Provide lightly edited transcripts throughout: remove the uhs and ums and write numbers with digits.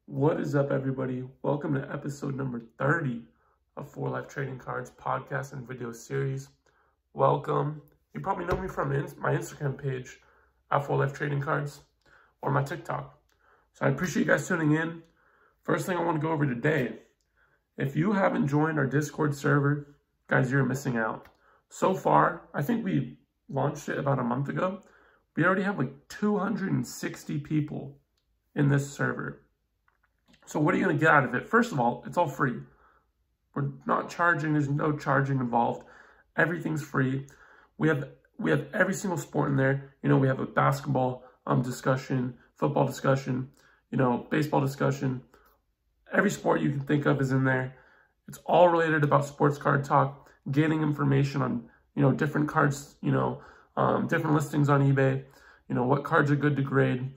What is up, everybody? Welcome to episode number 30 of 4Life Trading Cards podcast and video series. Welcome. You probably know me from my Instagram page at 4Life Trading Cards or my TikTok. So I appreciate you guys tuning in. First thing I want to go over today, if you haven't joined our Discord server, guys, you're missing out. So far, I think we launched it about a month ago. We already have like 260 people in this server. So what are you going to get out of it? First of all, it's all free. We're not charging. There's no charging involved. Everything's free. We have every single sport in there. You know, we have a basketball discussion, football discussion, baseball discussion. Every sport you can think of is in there. It's all related about sports card talk, getting information on, different cards, different listings on eBay, what cards are good to grade.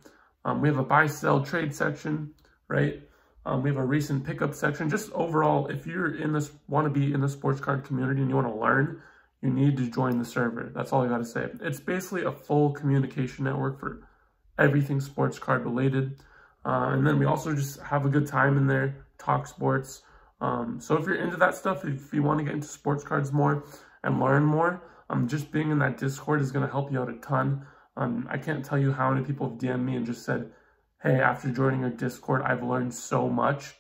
We have a buy, sell, trade section, right? We have a recent pickup section. Just overall, if you're want to be in the sports card community and you want to learn, you need to join the server. That's all I got to say. It's basically a full communication network for everything sports card related. And then we also just have a good time in there, talk sports. So if you're into that stuff, if you want to get into sports cards more and learn more, just being in that Discord is going to help you out a ton. I can't tell you how many people have DM'd me and just said, hey, after joining your Discord, I've learned so much,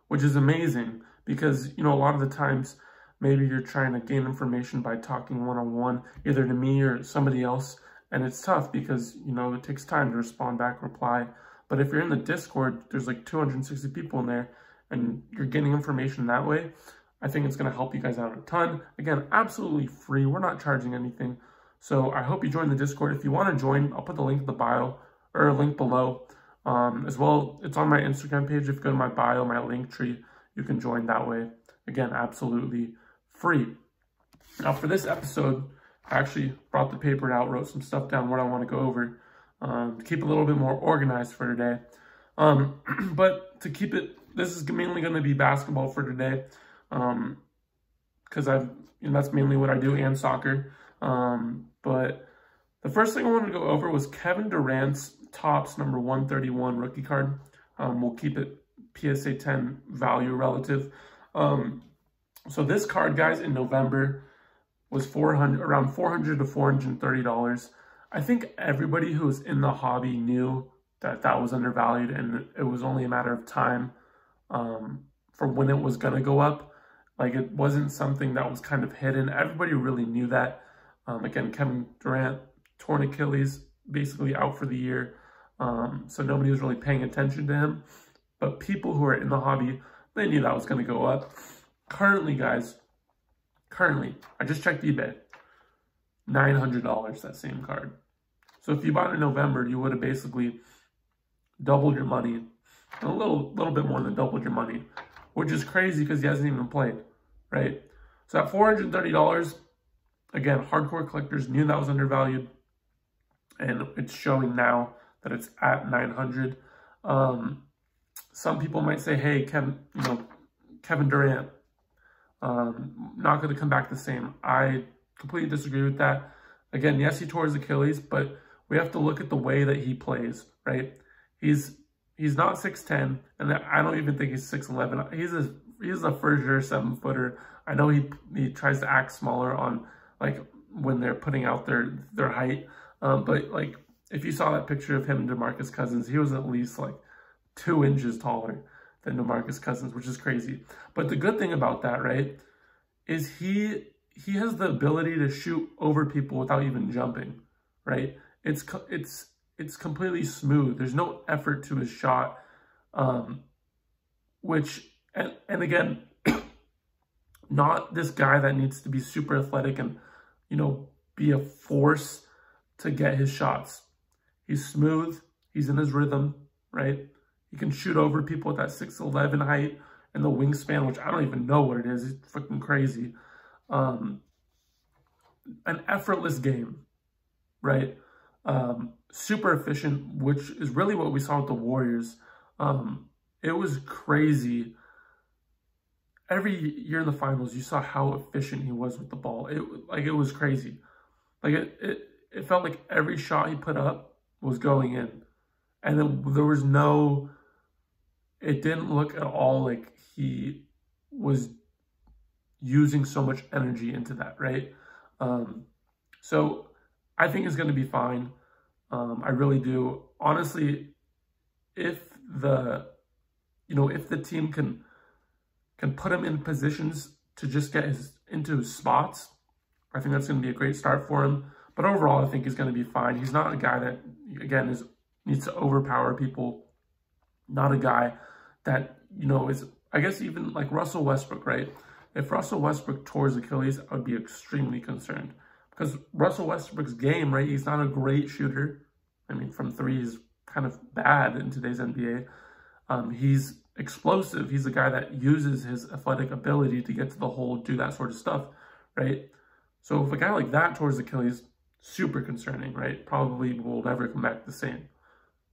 which is amazing because, a lot of the times, maybe you're trying to gain information by talking one-on-one, either to me or somebody else, and it's tough because, it takes time to respond back, reply. But if you're in the Discord, there's like 260 people in there, and you're getting information that way, I think it's going to help you guys out a ton. Again, absolutely free. We're not charging anything. So I hope you join the Discord. If you want to join, I'll put the link in the bio or a link below. As well, it's on my Instagram page. If you go to my bio, my link tree, you can join that way. Again, absolutely free. Now for this episode, I actually brought the paper out, wrote some stuff down, what I want to go over, to keep a little bit more organized for today. But to keep it, this is mainly going to be basketball for today, because that's mainly what I do, and soccer. But the first thing I wanted to go over was Kevin Durant's Topps number 131 rookie card. We'll keep it PSA 10 value relative. So this card, guys, in November was around $400 to $430. I think everybody who was in the hobby knew that was undervalued, and it was only a matter of time for when it was going to go up. Like, it wasn't something that was kind of hidden. Everybody really knew that. Again, Kevin Durant, torn Achilles, basically out for the year. So nobody was really paying attention to him. But people who are in the hobby, they knew that was going to go up. Currently, guys, I just checked eBay, $900, that same card. So if you bought it in November, you would have basically doubled your money, a little bit more than doubled your money, which is crazy because he hasn't even played, right? So at $430, again, hardcore collectors knew that was undervalued, and it's showing now that it's at $900. Some people might say, hey, Kevin Durant, not going to come back the same. I completely disagree with that. Again, yes, he tore his Achilles, but we have to look at the way that he plays, right? He's not 6'10", and I don't even think he's 6'11". He's a for sure 7-footer. I know he tries to act smaller on, like, when they're putting out their height, but like, if you saw that picture of him and DeMarcus Cousins, he was at least like 2 inches taller than DeMarcus Cousins, which is crazy. But the good thing about that, right, is he has the ability to shoot over people without even jumping, right? It's completely smooth. There's no effort to his shot, which, and again, not this guy that needs to be super athletic and, be a force to get his shots. He's smooth. He's in his rhythm, right? He can shoot over people with that 6'11" height and the wingspan, which I don't even know what it is. It's freaking crazy. An effortless game, right? Super efficient, which is really what we saw with the Warriors. It was crazy. Every year in the finals, you saw how efficient he was with the ball. It was crazy. Like, it felt like every shot he put up was going in. And then there was no it didn't look at all like he was using so much energy into that, right? So I think it's going to be fine. I really do. Honestly, if the team can put him in positions to just get into his spots, I think that's going to be a great start for him. But overall, I think he's going to be fine. He's not a guy that, again, needs to overpower people. Not a guy that, is, I guess, even like Russell Westbrook, right? If Russell Westbrook tore his Achilles, I would be extremely concerned. Because Russell Westbrook's game, right, he's not a great shooter. I mean, from three, he's kind of bad in today's NBA. He's explosive. He's a guy that uses his athletic ability to get to the hole, do that sort of stuff, right? So if a guy like that tore his Achilles, super concerning, right? Probably will never come back the same.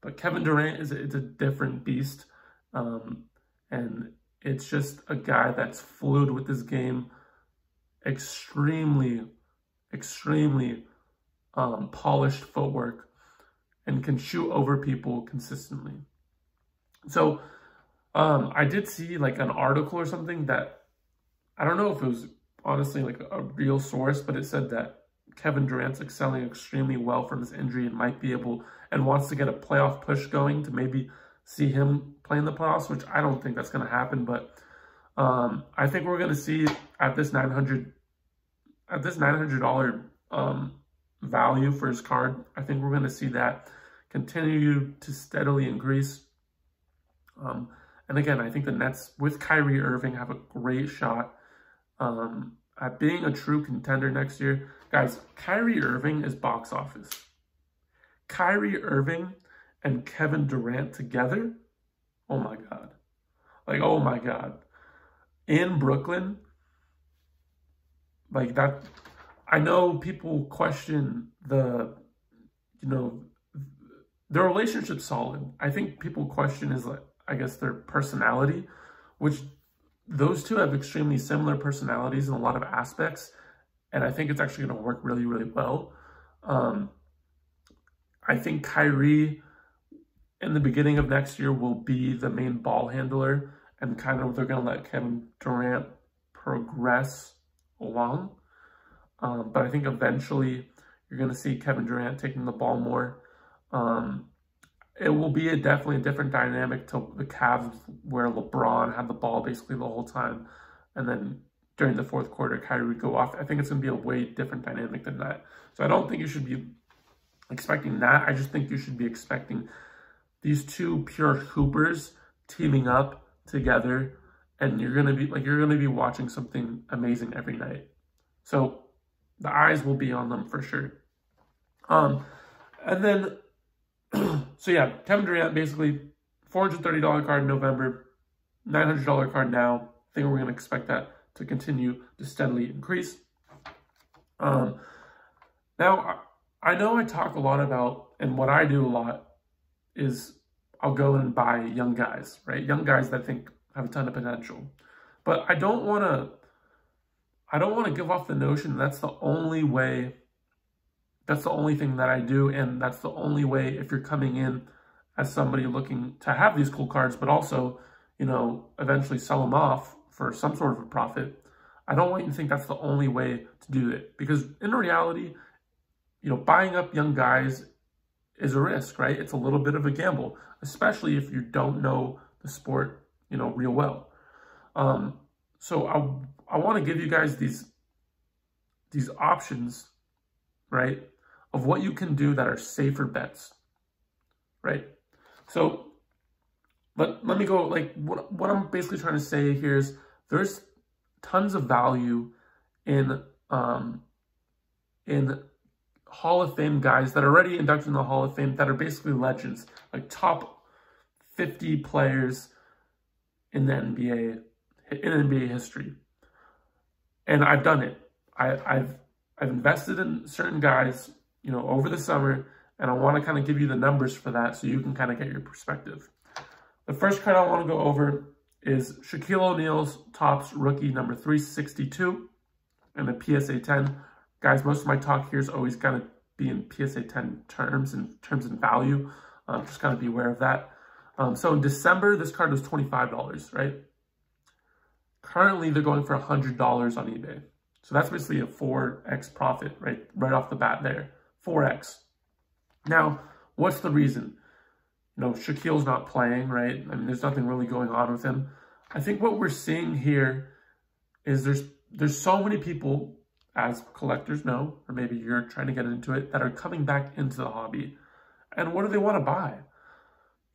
But Kevin Durant it's a different beast. And it's just a guy that's fluid with his game, extremely polished footwork, and can shoot over people consistently. So I did see like an article or something that, I don't know if it was honestly like a real source, but it said that Kevin Durant's excelling extremely well from his injury and might be able and wants to get a playoff push going to maybe see him play in the playoffs, which I don't think that's going to happen. But I think we're going to see at this $900 value for his card, I think we're going to see that continue to steadily increase. And again, I think the Nets with Kyrie Irving have a great shot at being a true contender next year. Guys, Kyrie Irving is box office. Kyrie Irving and Kevin Durant together, oh my God. Like, oh my God. In Brooklyn, like that, I know people question their relationship's solid. I think people question is, like, I guess, their personality, which those two have extremely similar personalities in a lot of aspects. And I think it's actually going to work really, really well. I think Kyrie in the beginning of next year will be the main ball handler, and kind of they're going to let Kevin Durant progress along. But I think eventually you're going to see Kevin Durant taking the ball more. It will be definitely a different dynamic to the Cavs, where LeBron had the ball basically the whole time, and then during the fourth quarter, Kyrie would go off. I think it's going to be a way different dynamic than that. So I don't think you should be expecting that. I just think you should be expecting these two pure hoopers teaming up together, and you're going to be watching something amazing every night. So the eyes will be on them for sure. And then, so yeah, Kevin Durant, basically $430 card in November, $900 card now. I think we're going to expect that to continue to steadily increase. Now, I know I talk a lot about, and what I do a lot is I'll go and buy young guys, right? Young guys that I think have a ton of potential. But I don't want to give off the notion that's the only way, that's the only thing that I do, and that's the only way if you're coming in as somebody looking to have these cool cards, but also, eventually sell them off for some sort of a profit. I don't want you to think that's the only way to do it, because in reality, buying up young guys is a risk, right? It's a little bit of a gamble, especially if you don't know the sport, real well. So I want to give you guys these options, right, of what you can do that are safer bets, right? So let me go, like, what I'm basically trying to say here is there's tons of value in Hall of Fame guys that are already inducted in the Hall of Fame that are basically legends, like top 50 players in the NBA, in NBA history. And I've done it. I've invested in certain guys, over the summer, and I want to kind of give you the numbers for that so you can kind of get your perspective. The first card I want to go over is Shaquille O'Neal's Topps rookie number 362 and the PSA 10. Guys, most of my talk here is always going to be in PSA 10 terms and value. Just kind of be aware of that. So in December, this card was $25, right? Currently, they're going for $100 on eBay. So that's basically a 4x profit, right off the bat there. 4x. Now, what's the reason? You know, Shaquille's not playing, right? I mean, there's nothing really going on with him. I think what we're seeing here is there's so many people, as collectors know, or maybe you're trying to get into it, that are coming back into the hobby. And what do they want to buy?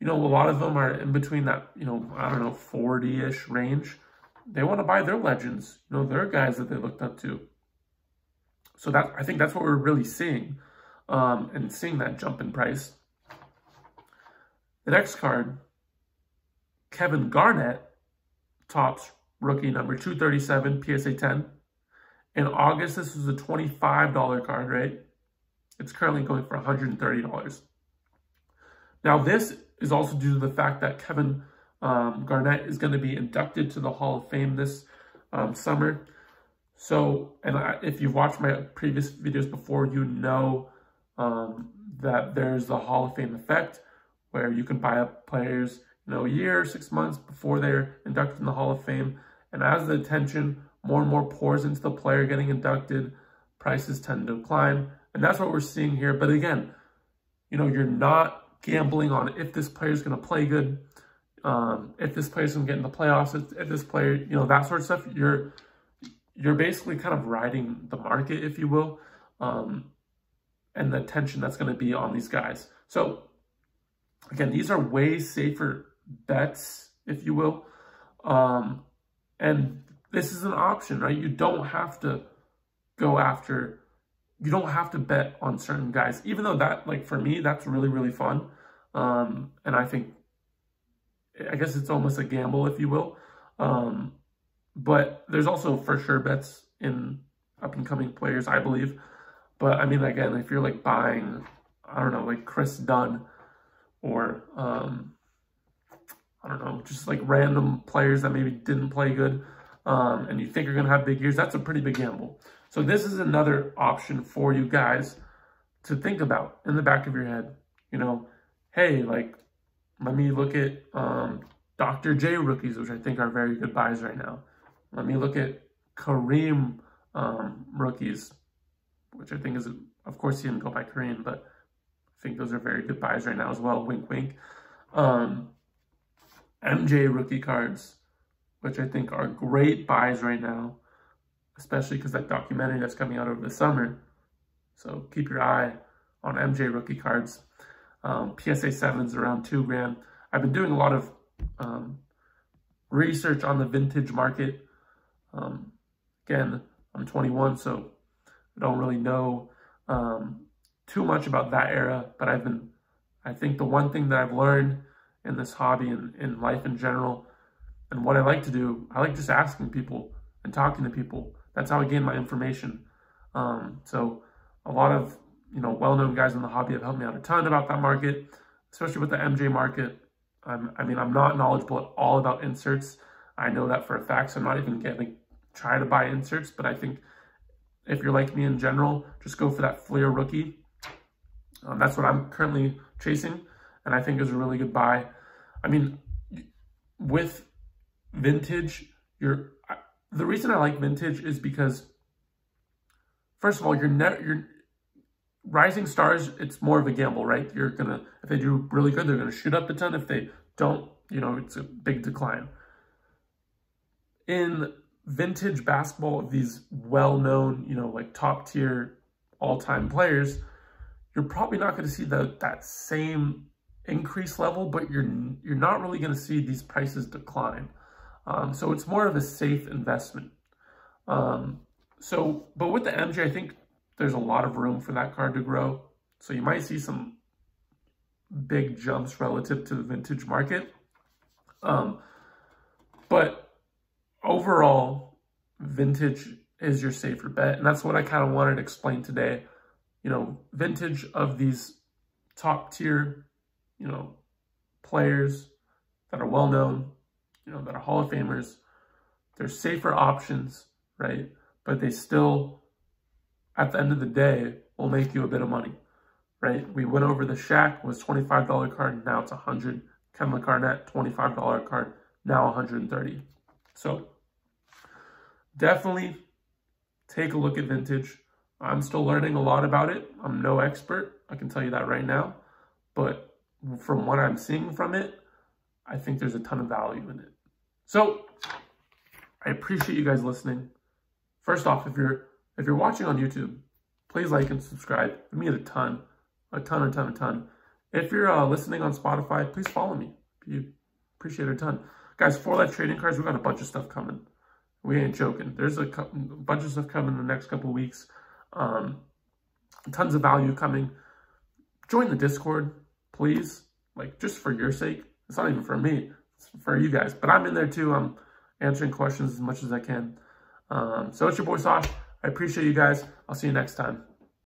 You know, a lot of them are in between that, you know, I don't know, 40-ish range. They want to buy their legends, you know, their guys that they looked up to. So I think that's what we're really seeing, and seeing that jump in price. The next card, Kevin Garnett, Topps rookie number 237, PSA 10. In August, this was a $25 card, right? It's currently going for $130. Now, this is also due to the fact that Kevin Garnett is going to be inducted to the Hall of Fame this summer. So, if you've watched my previous videos before, you know that there's the Hall of Fame effect, where you can buy up players, you know, a year, 6 months before they're inducted in the Hall of Fame. And as the attention more and more pours into the player getting inducted, prices tend to decline. And that's what we're seeing here. But again, you know, you're not gambling on if this player is going to play good, if this player is going to get in the playoffs, if this player, you know, that sort of stuff. You're basically kind of riding the market, if you will, and the attention that's going to be on these guys. So again, these are way safer bets, if you will. And this is an option, right? You don't have to you don't have to bet on certain guys, even though that, like, for me, that's really, really fun. And I guess it's almost a gamble, if you will. But there's also for sure bets in up and coming players, I believe. But I mean, again, if you're like buying, I don't know, like Chris Dunn, or I don't know, just like random players that maybe didn't play good, and you think you're going to have big years, that's a pretty big gamble. So this is another option for you guys to think about in the back of your head. You know, hey, like, let me look at Dr. J rookies, which I think are very good buys right now. Let me look at Kareem rookies, which I think is, of course, he didn't go by Kareem, but I think those are very good buys right now as well. Wink, wink. MJ rookie cards, which I think are great buys right now, especially because that documentary that's coming out over the summer. So keep your eye on MJ rookie cards. PSA 7s around $2 grand. I've been doing a lot of research on the vintage market. Again, I'm 21, so I don't really know too much about that era, but I think the one thing that I've learned in this hobby and in life in general, and what I like to do, I like just asking people and talking to people. That's how I gain my information. So a lot of, you know, well-known guys in the hobby have helped me out a ton about that market, especially with the MJ market. I mean, I'm not knowledgeable at all about inserts. I know that for a fact, so I'm not even going to try to buy inserts, but I think if you're like me in general, just go for that Fleer rookie. That's what I'm currently chasing, and I think is a really good buy. I mean, with vintage, the reason I like vintage is because, first of all, you're rising stars, it's more of a gamble, right? You're gonna, if they do really good, they're gonna shoot up a ton. If they don't, you know, it's a big decline. In vintage basketball, these well-known, you know, like top tier all-time players, you're probably not going to see that same increase level, but you're not really going to see these prices decline. So it's more of a safe investment. But with the MJ, I think there's a lot of room for that card to grow. So you might see some big jumps relative to the vintage market. But overall, vintage is your safer bet. And that's what I kind of wanted to explain today. You know, vintage of these top tier, you know, players that are well known, you know, that are Hall of Famers. They're safer options, right? But they still, at the end of the day, will make you a bit of money, right? We went over the Shaq was $25 card, now it's $100. Kevin Garnett, $25 card, now $130. So definitely take a look at vintage. I'm still learning a lot about it. I'm no expert, I can tell you that right now. But from what I'm seeing from it, I think there's a ton of value in it. So I appreciate you guys listening. First off, if you're watching on YouTube, please like and subscribe. It means a ton. If you're listening on Spotify, please follow me. You appreciate it a ton. Guys, 4Life Trading Cards, we got a bunch of stuff coming. We ain't joking. There's a bunch of stuff coming in the next couple of weeks. Tons of value coming. Join the Discord, please. Like, just for your sake. It's not even for me. It's for you guys. But I'm in there too. I'm answering questions as much as I can. So it's your boy Sash. I appreciate you guys. I'll see you next time.